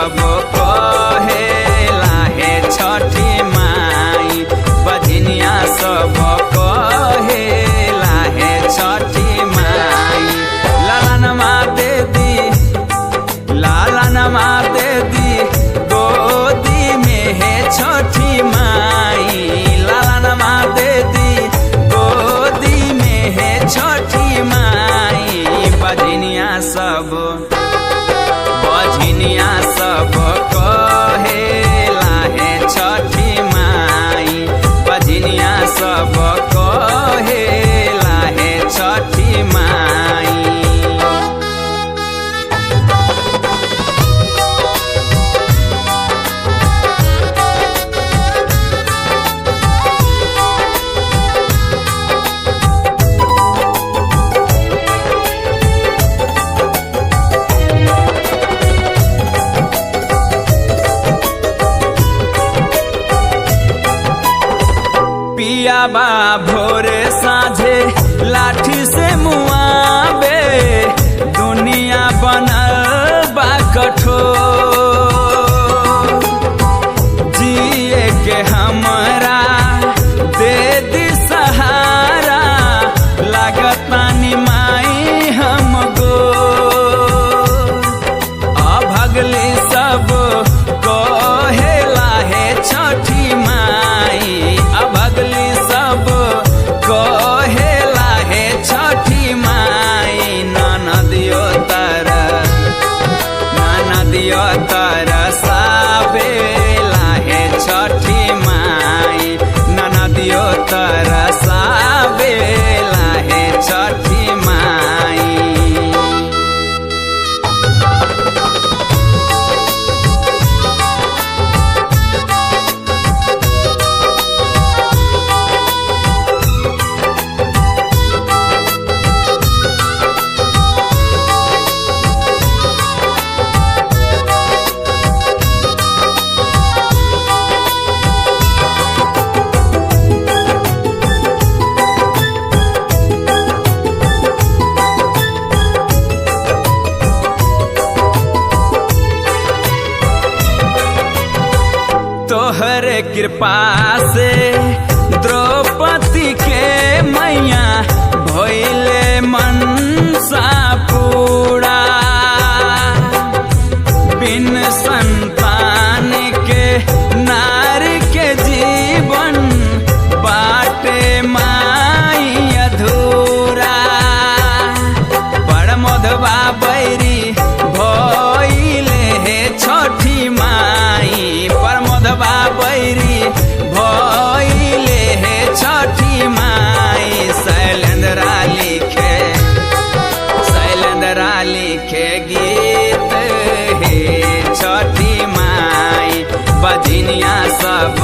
सब कहेला हे छठी माई, बजनिया सब कहेला हे छठी माई। लालनमा दे दी, लालनमा दे दी गोदी में हे छठी माई, लालनमा दे दी गोदी में हे छठी माई। बजनिया सब कहेला हे छठी माई, बजनिया सब कहेला हे छठी माई। पियाबा भोरे साझे लाठी से मुआबे, दुनिया बनल बा कठोर। जिए के हमरा दे दी सहारा, लागत पानी माई हमको। अभगली सब कहेला हे छठी माई, अभगली सब कहेला हे छठी माई। ननदियो तरसावेला हे छठी माई, ननदियो तरसावेला हे छठी माई। तोहरे कृपा से द्रौपदी के मैया भइले मनसा पूरा। बिन संतान के नारी के जीवन बाटे माई अधूरा। परमोधवा बैरी भइले हे छठी माई, परमोधवा बैरी भइले हे छठी माई। शैलेंद्रा लिखे गीत हे छठी माई, बजनिया सब